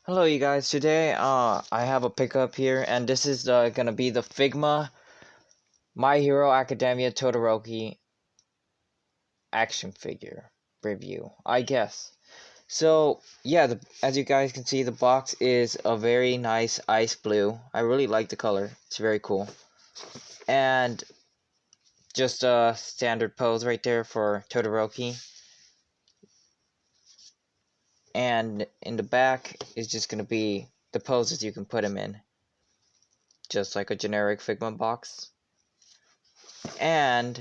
Hello you guys, today I have a pickup here and this is gonna be the Figma My Hero Academia Todoroki action figure review, I guess. So yeah, as you guys can see, the box is a very nice ice blue. I really like the color, it's very cool. And just a standard pose right there for Todoroki. And in the back is just gonna be the poses you can put him in. Just like a generic Figma box. And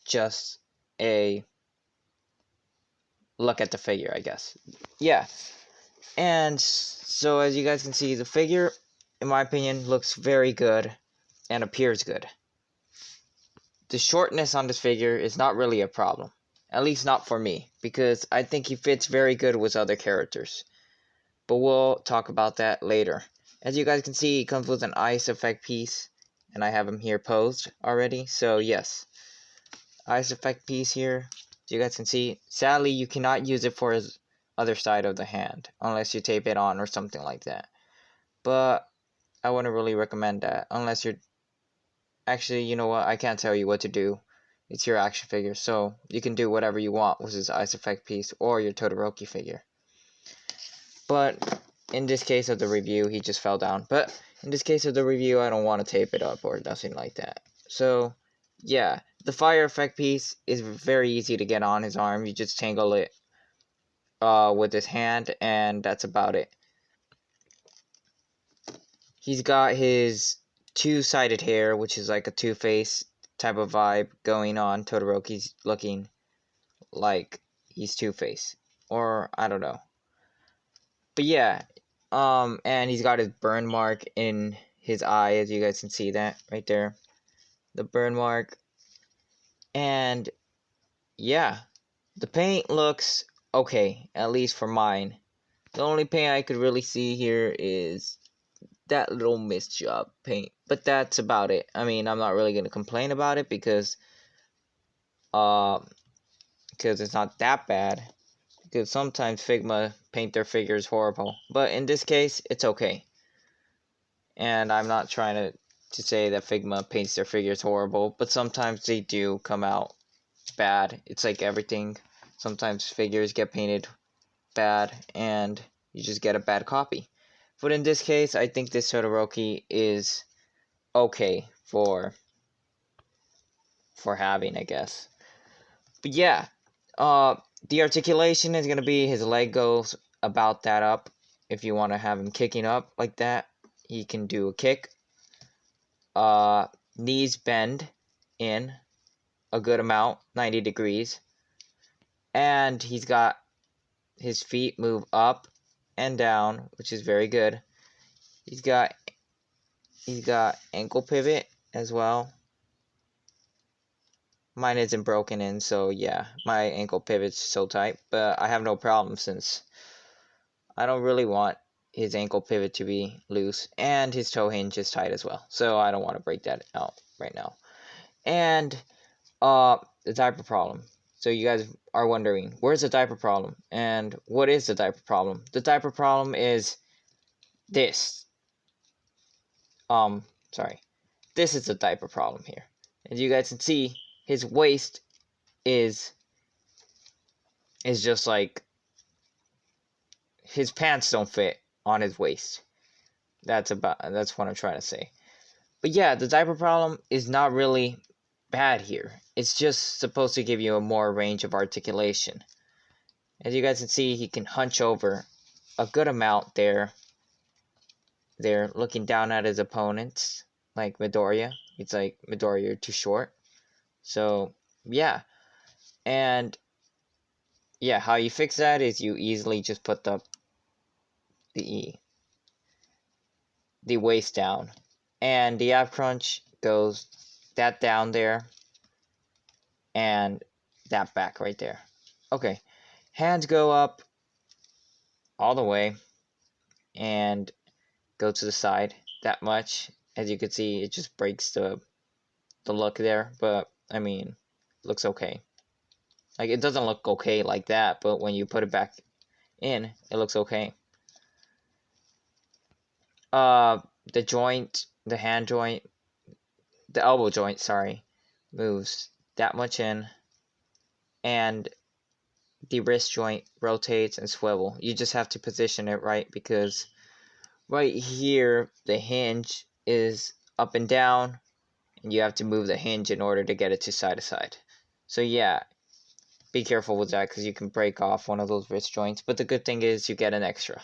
just a look at the figure, I guess. Yeah. And so as you guys can see, the figure, in my opinion, looks very good and appears good. The shortness on this figure is not really a problem. At least not for me, because I think he fits very good with other characters. But we'll talk about that later. As you guys can see, he comes with an ice effect piece, and I have him here posed already, so yes. Ice effect piece here, as you guys can see. Sadly, you cannot use it for his other side of the hand, unless you tape it on or something like that. But I wouldn't really recommend that, unless you're... Actually, you know what, I can't tell you what to do. It's your action figure, so you can do whatever you want with his ice effect piece or your Todoroki figure. But in this case of the review, he just fell down. But in this case of the review, I don't want to tape it up or nothing like that. So, yeah. The fire effect piece is very easy to get on his arm. You just tangle it with his hand, and that's about it. He's got his two-sided hair, which is like a two-face type of vibe going on. Todoroki's looking like he's Two-Face. Or, I don't know. But yeah, and he's got his burn mark in his eye, as you guys can see that right there. The burn mark. And yeah, the paint looks okay, at least for mine. The only paint I could really see here is that little mist job paint, but that's about it. I mean, I'm not really gonna complain about it because it's not that bad. Because sometimes Figma paint their figures horrible, but in this case, it's okay. And I'm not trying to say that Figma paints their figures horrible, but sometimes they do come out bad. It's like everything. Sometimes figures get painted bad, and you just get a bad copy. But in this case, I think this Todoroki is okay for having, I guess. But yeah, the articulation is gonna be his leg goes about that up. If you want to have him kicking up like that, he can do a kick. Knees bend in a good amount, 90 degrees, and he's got his feet move up and down, which is very good. He's got ankle pivot as well. Mine isn't broken in, so yeah, my ankle pivot's so tight, but I have no problem since I don't really want his ankle pivot to be loose, and his toe hinge is tight as well, so I don't want to break that out right now. And the diaper problem. So you guys are wondering, where's the diaper problem? And what is the diaper problem? The diaper problem is this. Sorry. This is the diaper problem here. As you guys can see, his waist is just like, his pants don't fit on his waist. That's what I'm trying to say. But yeah, the diaper problem is not really bad here. It's just supposed to give you a more range of articulation. As you guys can see, he can hunch over a good amount there, looking down at his opponents, like Midoriya. It's like, Midoriya, you're too short. So, yeah. And, yeah, how you fix that is you easily just put the waist down. And the ab crunch goes that down there, and that back right there. Okay, hands go up all the way and go to the side that much. As you can see, it just breaks the look there, but I mean, looks okay. Like, it doesn't look okay like that, but when you put it back in, it looks okay. the joint, the hand joint, the elbow joint, sorry, moves that much in, and the wrist joint rotates and swivel. You just have to position it right, because right here the hinge is up and down, and you have to move the hinge in order to get it to side to side. So yeah, be careful with that, because you can break off one of those wrist joints. But the good thing is you get an extra,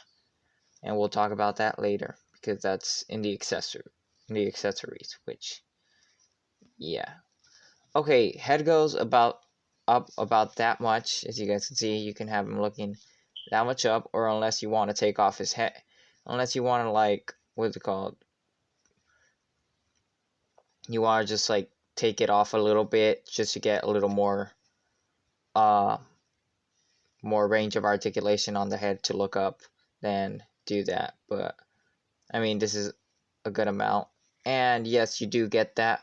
and we'll talk about that later, because that's in the accessories, which, yeah. Okay, head goes up about that much. As you guys can see, you can have him looking that much up, or unless you want to take off his head, unless you want to, like, what's it called, you want to just like take it off a little bit just to get a little more more range of articulation on the head to look up, then do that. But I mean, this is a good amount, and yes, you do get that,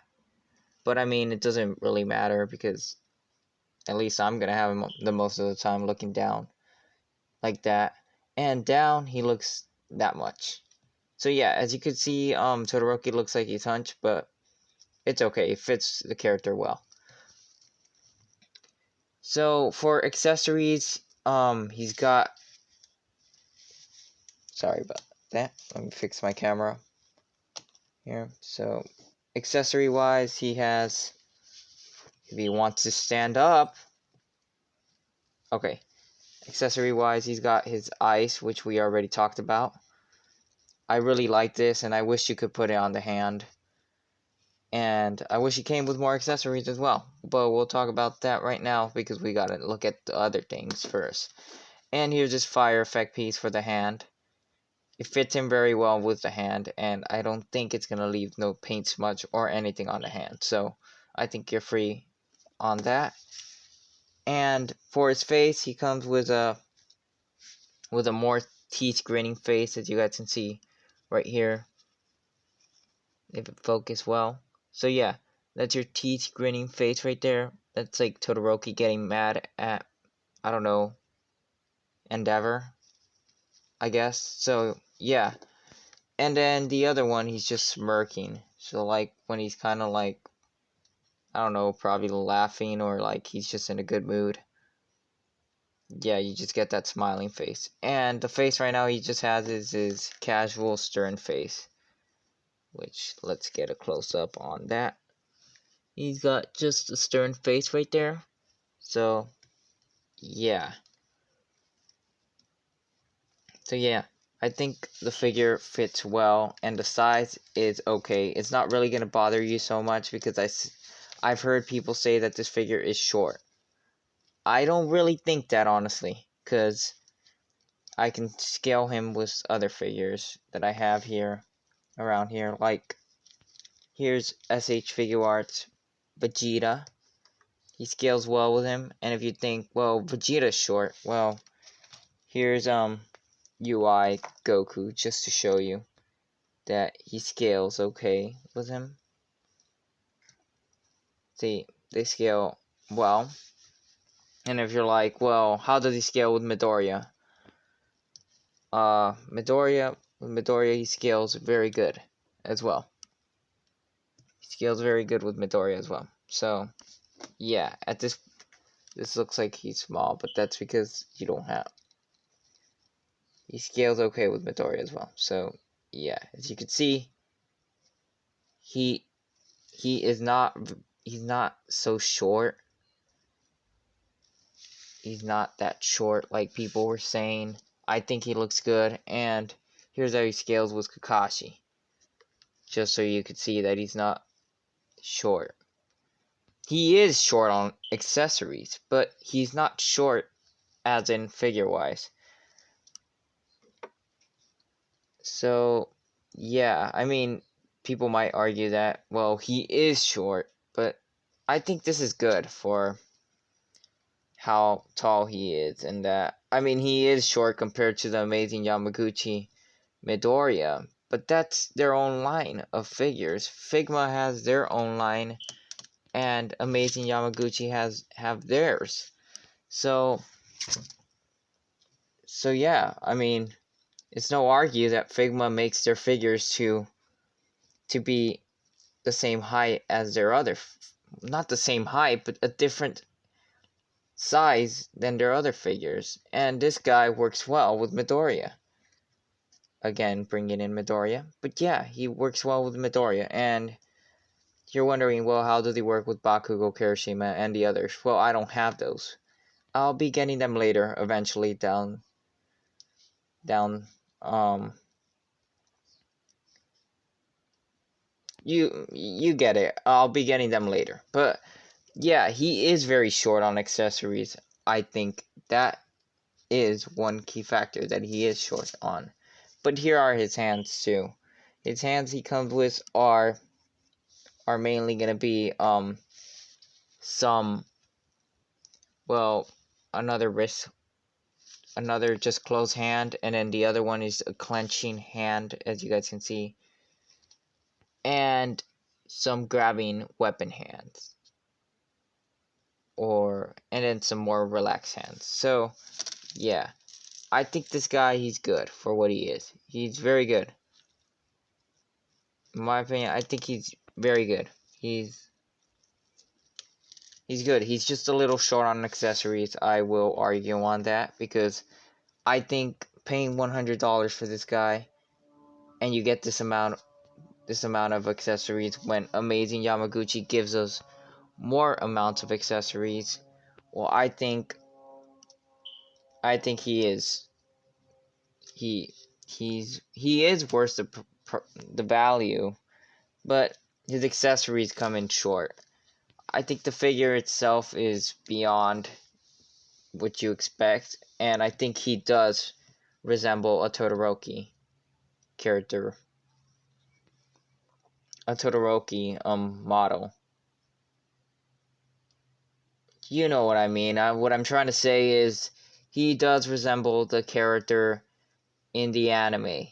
but I mean, it doesn't really matter, because at least I'm gonna have him the most of the time looking down like that, and down he looks that much. So yeah, as you can see, Todoroki looks like he's hunched, but it's okay, it fits the character well. So for accessories, he's got, sorry about that, let me fix my camera here. So accessory wise, he has, if he wants to stand up, okay, accessory wise, he's got his ice, which we already talked about. I really like this, and I wish you could put it on the hand, and I wish it came with more accessories as well, but we'll talk about that right now, because we gotta look at the other things first. And here's this fire effect piece for the hand. It fits in very well with the hand, and I don't think it's gonna leave no paint smudge or anything on the hand, so I think you're free on that. And for his face, he comes with a more teeth grinning face, as you guys can see right here, if it focus well. So yeah, that's your teeth grinning face right there. That's like Todoroki getting mad at, I don't know, Endeavor, I guess. So yeah. And then the other one, he's just smirking. So like when he's kind of like, I don't know, probably laughing, or like he's just in a good mood. Yeah, you just get that smiling face. And the face right now he just has is his casual stern face, which, let's get a close up on that. He's got just a stern face right there. So yeah. So yeah, I think the figure fits well, and the size is okay. It's not really going to bother you so much, because I've heard people say that this figure is short. I don't really think that, honestly, because I can scale him with other figures that I have here, around here. Like, here's SH Figure Arts Vegeta. He scales well with him, and if you think, well, Vegeta's short, well, here's UI Goku, just to show you that he scales okay with him. See, they scale well. And if you're like, well, how does he scale with Midoriya? Midoriya, he scales very good as well. He scales very good with Midoriya as well. So, yeah, at this looks like he's small, but that's because you don't have. He scales okay with Midoriya as well. So, yeah, as you can see, he is not, he's not so short. He's not that short like people were saying. I think he looks good, and here's how he scales with Kakashi. Just so you could see that he's not short. He is short on accessories, but he's not short as in figure-wise. So, yeah, I mean, people might argue that, well, he is short, but I think this is good for how tall he is, and that, I mean, he is short compared to the amazing Yamaguchi Midoriya, but that's their own line of figures. Figma has their own line, and Amazing Yamaguchi have theirs. So yeah, I mean, it's no argue that Figma makes their figures to be the same height as their other, not the same height, but a different size than their other figures. And this guy works well with Midoriya. Again, bringing in Midoriya. But yeah, he works well with Midoriya. And you're wondering, well, how does he work with Bakugo, Kirishima, and the others? Well, I don't have those. I'll be getting them later, eventually, down, you get it. I'll be getting them later. But yeah, he is very short on accessories. I think that is one key factor that he is short on. But here are his hands too. His hands he comes with are mainly gonna be some, well, another wrist, another just closed hand, and then the other one is a clenching hand, as you guys can see, and some grabbing weapon hands, and then some more relaxed hands. So yeah, I think this guy, he's good for what he is. He's very good. In my opinion, I think he's very good. He's good. He's just a little short on accessories. I will argue on that, because I think paying $100 for this guy and you get this amount of accessories when Amazing Yamaguchi gives us more amounts of accessories, well, I think he is he is worth the value, but his accessories come in short. I think the figure itself is beyond what you expect, and I think he does resemble a Todoroki character, a Todoroki model. You know what I mean. What I'm trying to say is he does resemble the character in the anime.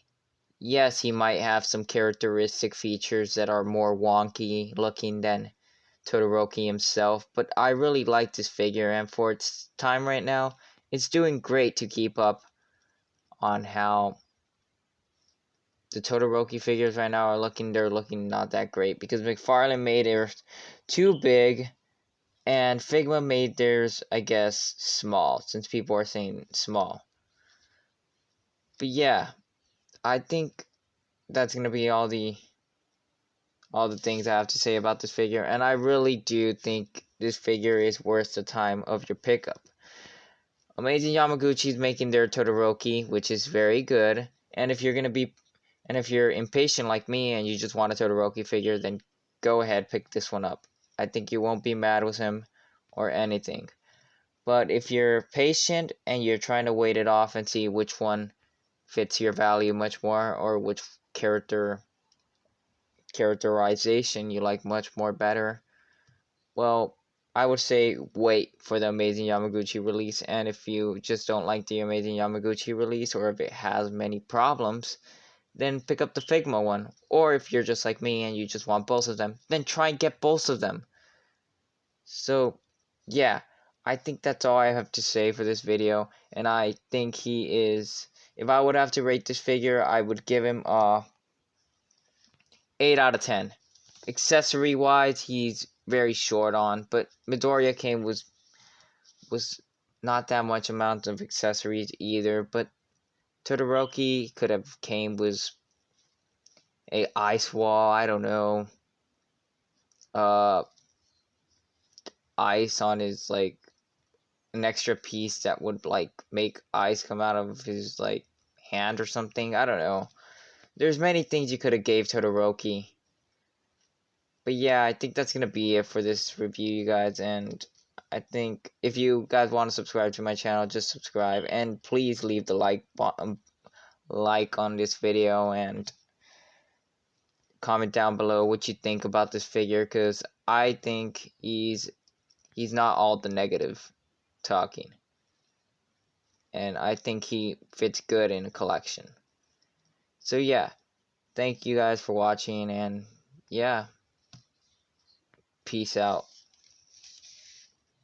Yes, he might have some characteristic features that are more wonky looking than Todoroki himself, but I really like this figure, and for its time right now, it's doing great to keep up on how the Todoroki figures right now are looking. They're looking not that great, because McFarlane made theirs too big, and Figma made theirs, I guess, small, since people are saying small. But yeah, I think that's gonna be all the things I have to say about this figure, and I really do think this figure is worth the time of your pickup. Amazing Yamaguchi is making their Todoroki, which is very good. And if you're impatient like me and you just want a Todoroki figure, then go ahead, pick this one up. I think you won't be mad with him or anything. But if you're patient and you're trying to wait it off and see which one fits your value much more, or which characterization you like much more better, well, I would say wait for the Amazing Yamaguchi release. And if you just don't like the Amazing Yamaguchi release, or if it has many problems, then pick up the Figma one. Or if you're just like me and you just want both of them, then try and get both of them. So yeah, I think that's all I have to say for this video, and I think he is, if I would have to rate this figure, I would give him a 8 out of 10. Accessory wise, he's very short on, but Midoriya came was not that much amount of accessories either, but Todoroki could have came with a ice wall, I don't know, ice on his, like, an extra piece that would, like, make ice come out of his, like, hand or something. I don't know. There's many things you could have gave Todoroki. But yeah, I think that's gonna be it for this review, you guys. And I think if you guys want to subscribe to my channel, just subscribe, and please leave the like on this video, and comment down below what you think about this figure, because I think he's not all the negative talking, and I think he fits good in a collection. So yeah, thank you guys for watching, and yeah, peace out.